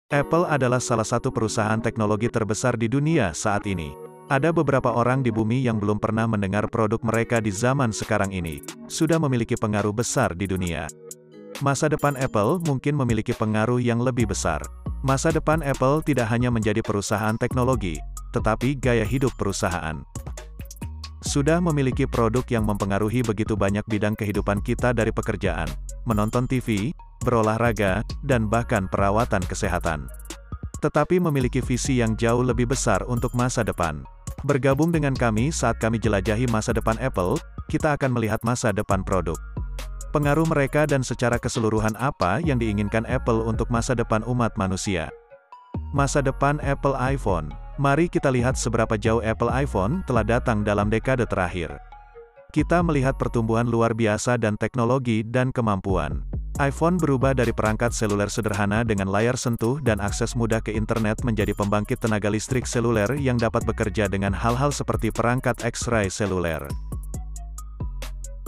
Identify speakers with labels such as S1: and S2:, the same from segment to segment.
S1: Apple adalah salah satu perusahaan teknologi terbesar di dunia saat ini. Ada beberapa orang di bumi yang belum pernah mendengar produk mereka di zaman sekarang ini, sudah memiliki pengaruh besar di dunia. Masa depan Apple mungkin memiliki pengaruh yang lebih besar. Masa depan Apple tidak hanya menjadi perusahaan teknologi, tetapi gaya hidup perusahaan. Sudah memiliki produk yang mempengaruhi begitu banyak bidang kehidupan kita dari pekerjaan, menonton TV, berolahraga, dan bahkan perawatan kesehatan. Tetapi memiliki visi yang jauh lebih besar untuk masa depan. Bergabung dengan kami saat kami jelajahi masa depan Apple, kita akan melihat masa depan produk. Pengaruh mereka dan secara keseluruhan apa yang diinginkan Apple untuk masa depan umat manusia. Masa depan Apple iPhone. Mari kita lihat seberapa jauh Apple iPhone telah datang dalam dekade terakhir. Kita melihat pertumbuhan luar biasa dan teknologi dan kemampuan. iPhone berubah dari perangkat seluler sederhana dengan layar sentuh dan akses mudah ke internet menjadi pembangkit tenaga listrik seluler yang dapat bekerja dengan hal-hal seperti perangkat X-ray seluler.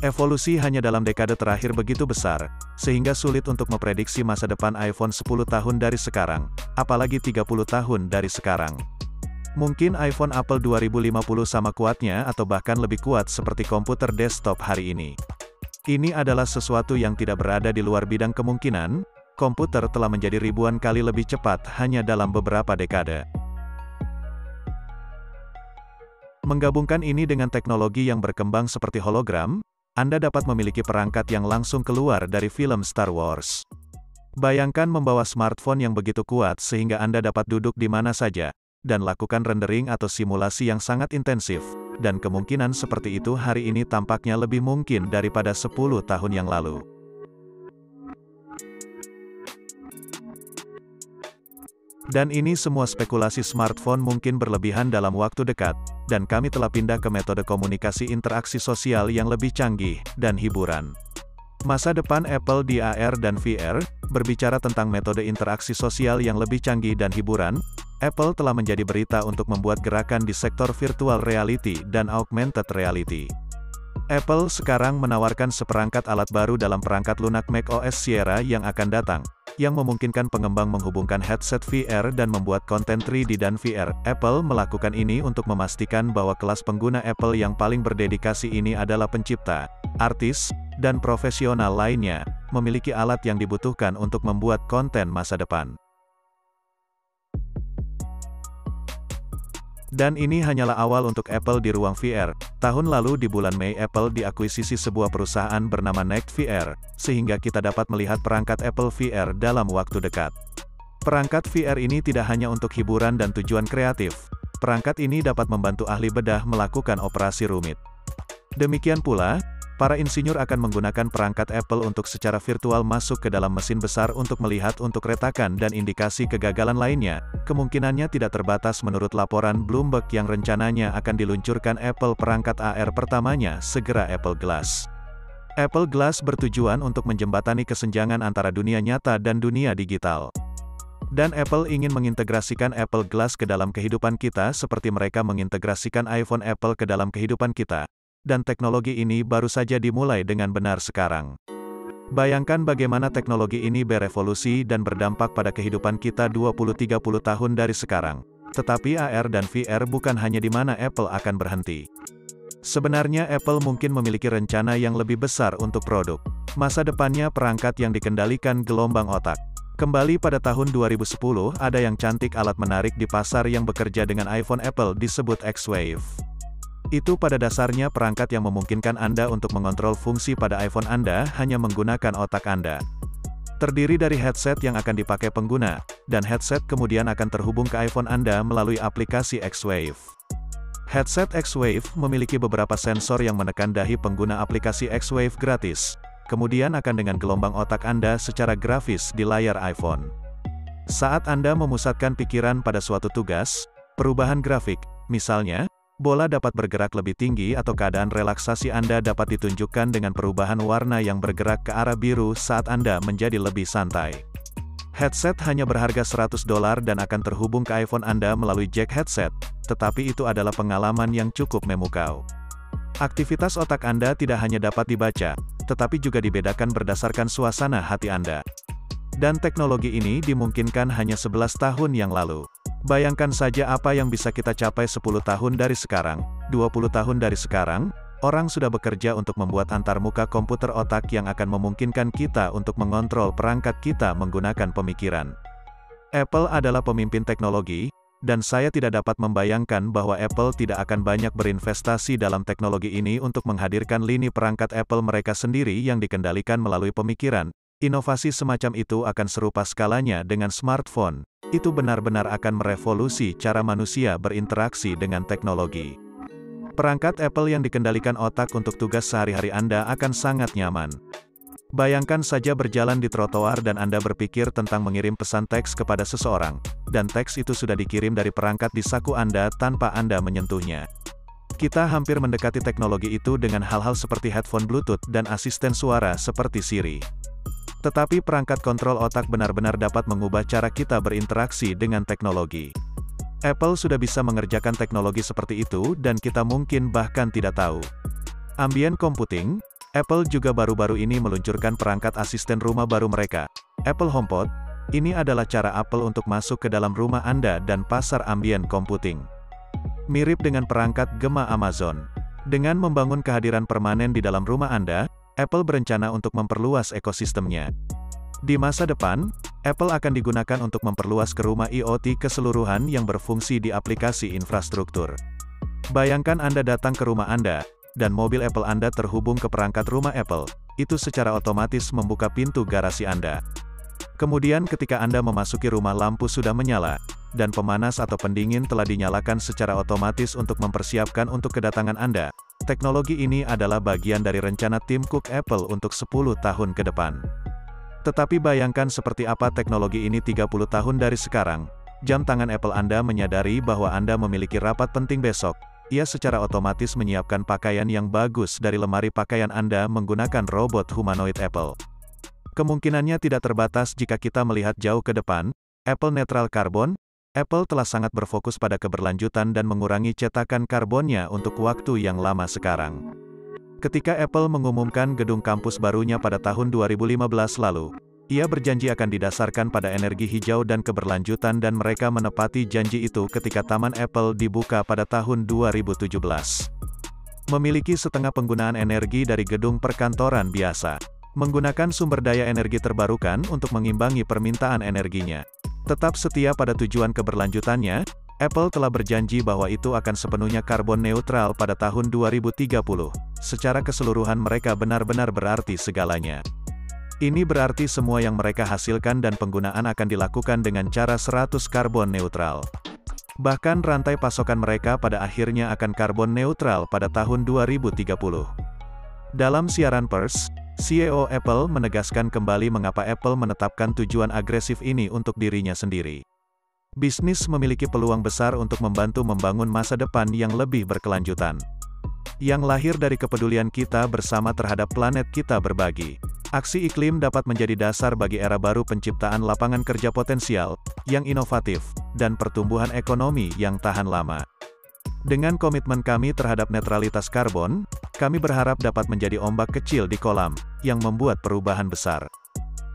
S1: Evolusi hanya dalam dekade terakhir begitu besar, sehingga sulit untuk memprediksi masa depan iPhone 10 tahun dari sekarang, apalagi 30 tahun dari sekarang. Mungkin iPhone Apple 2050 sama kuatnya atau bahkan lebih kuat seperti komputer desktop hari ini. Ini adalah sesuatu yang tidak berada di luar bidang kemungkinan, komputer telah menjadi ribuan kali lebih cepat hanya dalam beberapa dekade. Menggabungkan ini dengan teknologi yang berkembang seperti hologram, Anda dapat memiliki perangkat yang langsung keluar dari film Star Wars. Bayangkan membawa smartphone yang begitu kuat sehingga Anda dapat duduk di mana saja, dan lakukan rendering atau simulasi yang sangat intensif, dan kemungkinan seperti itu hari ini tampaknya lebih mungkin daripada 10 tahun yang lalu. Dan ini semua spekulasi smartphone mungkin berlebihan dalam waktu dekat, dan kami telah pindah ke metode komunikasi interaksi sosial yang lebih canggih, dan hiburan. Masa depan Apple di AR dan VR, berbicara tentang metode interaksi sosial yang lebih canggih dan hiburan, Apple telah menjadi berita untuk membuat gerakan di sektor virtual reality dan augmented reality. Apple sekarang menawarkan seperangkat alat baru dalam perangkat lunak macOS Sierra yang akan datang, yang memungkinkan pengembang menghubungkan headset VR dan membuat konten 3D dan VR. Apple melakukan ini untuk memastikan bahwa kelas pengguna Apple yang paling berdedikasi ini adalah pencipta, artis, dan profesional lainnya, memiliki alat yang dibutuhkan untuk membuat konten masa depan. Dan ini hanyalah awal untuk Apple di ruang VR. Tahun lalu di bulan Mei Apple diakuisisi sebuah perusahaan bernama Nect VR, sehingga kita dapat melihat perangkat Apple VR dalam waktu dekat. Perangkat VR ini tidak hanya untuk hiburan dan tujuan kreatif. Perangkat ini dapat membantu ahli bedah melakukan operasi rumit. Demikian pula, para insinyur akan menggunakan perangkat Apple untuk secara virtual masuk ke dalam mesin besar untuk melihat untuk retakan dan indikasi kegagalan lainnya. Kemungkinannya tidak terbatas menurut laporan Bloomberg yang rencananya akan diluncurkan Apple perangkat AR pertamanya segera Apple Glass. Apple Glass bertujuan untuk menjembatani kesenjangan antara dunia nyata dan dunia digital. Dan Apple ingin mengintegrasikan Apple Glass ke dalam kehidupan kita seperti mereka mengintegrasikan iPhone Apple ke dalam kehidupan kita. Dan teknologi ini baru saja dimulai dengan benar sekarang. Bayangkan bagaimana teknologi ini berevolusi dan berdampak pada kehidupan kita 20-30 tahun dari sekarang. Tetapi AR dan VR bukan hanya di mana Apple akan berhenti. Sebenarnya Apple mungkin memiliki rencana yang lebih besar untuk produk. Masa depannya perangkat yang dikendalikan gelombang otak. Kembali pada tahun 2010, ada yang cantik alat menarik di pasar yang bekerja dengan iPhone Apple disebut X-Wave. Itu pada dasarnya perangkat yang memungkinkan Anda untuk mengontrol fungsi pada iPhone Anda hanya menggunakan otak Anda. Terdiri dari headset yang akan dipakai pengguna, dan headset kemudian akan terhubung ke iPhone Anda melalui aplikasi X-Wave. Headset X-Wave memiliki beberapa sensor yang menekan dahi pengguna aplikasi X-Wave gratis, kemudian akan dengan gelombang otak Anda secara grafis di layar iPhone. Saat Anda memusatkan pikiran pada suatu tugas, perubahan grafik, misalnya, bola dapat bergerak lebih tinggi atau keadaan relaksasi Anda dapat ditunjukkan dengan perubahan warna yang bergerak ke arah biru saat Anda menjadi lebih santai. Headset hanya berharga $100 dan akan terhubung ke iPhone Anda melalui jack headset, tetapi itu adalah pengalaman yang cukup memukau. Aktivitas otak Anda tidak hanya dapat dibaca, tetapi juga dibedakan berdasarkan suasana hati Anda. Dan teknologi ini dimungkinkan hanya 11 tahun yang lalu. Bayangkan saja apa yang bisa kita capai 10 tahun dari sekarang, 20 tahun dari sekarang, orang sudah bekerja untuk membuat antarmuka komputer otak yang akan memungkinkan kita untuk mengontrol perangkat kita menggunakan pemikiran. Apple adalah pemimpin teknologi, dan saya tidak dapat membayangkan bahwa Apple tidak akan banyak berinvestasi dalam teknologi ini untuk menghadirkan lini perangkat Apple mereka sendiri yang dikendalikan melalui pemikiran. Inovasi semacam itu akan serupa skalanya dengan smartphone. Itu benar-benar akan merevolusi cara manusia berinteraksi dengan teknologi. Perangkat Apple yang dikendalikan otak untuk tugas sehari-hari Anda akan sangat nyaman. Bayangkan saja berjalan di trotoar dan Anda berpikir tentang mengirim pesan teks kepada seseorang, dan teks itu sudah dikirim dari perangkat di saku Anda tanpa Anda menyentuhnya. Kita hampir mendekati teknologi itu dengan hal-hal seperti headphone Bluetooth dan asisten suara seperti Siri. Tetapi perangkat kontrol otak benar-benar dapat mengubah cara kita berinteraksi dengan teknologi. Apple sudah bisa mengerjakan teknologi seperti itu dan kita mungkin bahkan tidak tahu. Ambient computing, Apple juga baru-baru ini meluncurkan perangkat asisten rumah baru mereka, Apple HomePod. Ini adalah cara Apple untuk masuk ke dalam rumah Anda dan pasar ambient computing. Mirip dengan perangkat gema Amazon. Dengan membangun kehadiran permanen di dalam rumah Anda, Apple berencana untuk memperluas ekosistemnya. Di masa depan, Apple akan digunakan untuk memperluas ke rumah IoT keseluruhan yang berfungsi di aplikasi infrastruktur. Bayangkan Anda datang ke rumah Anda, dan mobil Apple Anda terhubung ke perangkat rumah Apple. Itu secara otomatis membuka pintu garasi Anda. Kemudian ketika Anda memasuki rumah, lampu sudah menyala, dan pemanas atau pendingin telah dinyalakan secara otomatis untuk mempersiapkan untuk kedatangan Anda. Teknologi ini adalah bagian dari rencana tim Cook Apple untuk 10 tahun ke depan. Tetapi bayangkan seperti apa teknologi ini 30 tahun dari sekarang. Jam tangan Apple Anda menyadari bahwa Anda memiliki rapat penting besok. Ia secara otomatis menyiapkan pakaian yang bagus dari lemari pakaian Anda menggunakan robot humanoid Apple. Kemungkinannya tidak terbatas jika kita melihat jauh ke depan. Apple Neutral Carbon, Apple telah sangat berfokus pada keberlanjutan dan mengurangi cetakan karbonnya untuk waktu yang lama sekarang. Ketika Apple mengumumkan gedung kampus barunya pada tahun 2015 lalu, ia berjanji akan didasarkan pada energi hijau dan keberlanjutan dan mereka menepati janji itu ketika Taman Apple dibuka pada tahun 2017. Memiliki setengah penggunaan energi dari gedung perkantoran biasa. Menggunakan sumber daya energi terbarukan untuk mengimbangi permintaan energinya. Tetap setia pada tujuan keberlanjutannya, Apple telah berjanji bahwa itu akan sepenuhnya karbon neutral pada tahun 2030. Secara keseluruhan mereka benar-benar berarti segalanya. Ini berarti semua yang mereka hasilkan dan penggunaan akan dilakukan dengan cara 100% karbon neutral. Bahkan rantai pasokan mereka pada akhirnya akan karbon neutral pada tahun 2030. Dalam siaran pers, CEO Apple menegaskan kembali mengapa Apple menetapkan tujuan agresif ini untuk dirinya sendiri. Bisnis memiliki peluang besar untuk membantu membangun masa depan yang lebih berkelanjutan. Yang lahir dari kepedulian kita bersama terhadap planet kita berbagi. Aksi iklim dapat menjadi dasar bagi era baru penciptaan lapangan kerja potensial, yang inovatif, dan pertumbuhan ekonomi yang tahan lama. Dengan komitmen kami terhadap netralitas karbon, kami berharap dapat menjadi ombak kecil di kolam, yang membuat perubahan besar.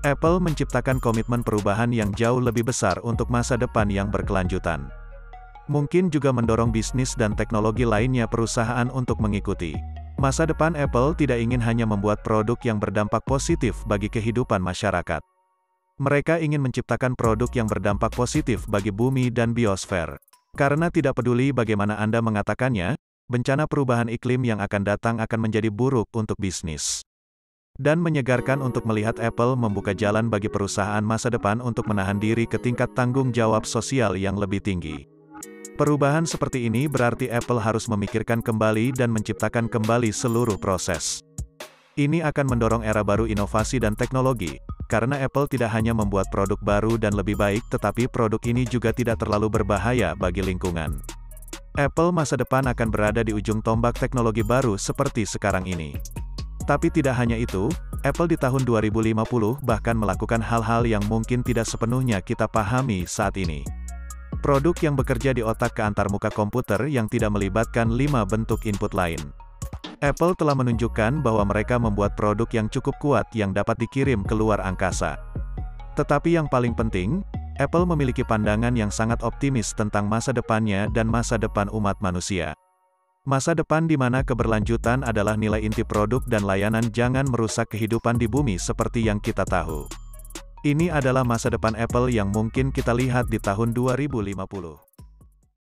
S1: Apple menciptakan komitmen perubahan yang jauh lebih besar untuk masa depan yang berkelanjutan. Mungkin juga mendorong bisnis dan teknologi lainnya perusahaan untuk mengikuti. Masa depan Apple tidak ingin hanya membuat produk yang berdampak positif bagi kehidupan masyarakat. Mereka ingin menciptakan produk yang berdampak positif bagi bumi dan biosfer. Karena tidak peduli bagaimana Anda mengatakannya, bencana perubahan iklim yang akan datang akan menjadi buruk untuk bisnis. Dan menyegarkan untuk melihat Apple membuka jalan bagi perusahaan masa depan untuk menahan diri ke tingkat tanggung jawab sosial yang lebih tinggi. Perubahan seperti ini berarti Apple harus memikirkan kembali dan menciptakan kembali seluruh proses. Ini akan mendorong era baru inovasi dan teknologi, karena Apple tidak hanya membuat produk baru dan lebih baik tetapi produk ini juga tidak terlalu berbahaya bagi lingkungan. Apple masa depan akan berada di ujung tombak teknologi baru seperti sekarang ini. Tapi tidak hanya itu, Apple di tahun 2050 bahkan melakukan hal-hal yang mungkin tidak sepenuhnya kita pahami saat ini. Produk yang bekerja di otak ke antarmuka komputer yang tidak melibatkan 5 bentuk input lain. Apple telah menunjukkan bahwa mereka membuat produk yang cukup kuat yang dapat dikirim ke luar angkasa. Tetapi yang paling penting, Apple memiliki pandangan yang sangat optimis tentang masa depannya dan masa depan umat manusia. Masa depan di mana keberlanjutan adalah nilai inti produk dan layanan jangan merusak kehidupan di bumi seperti yang kita tahu. Ini adalah masa depan Apple yang mungkin kita lihat di tahun 2050.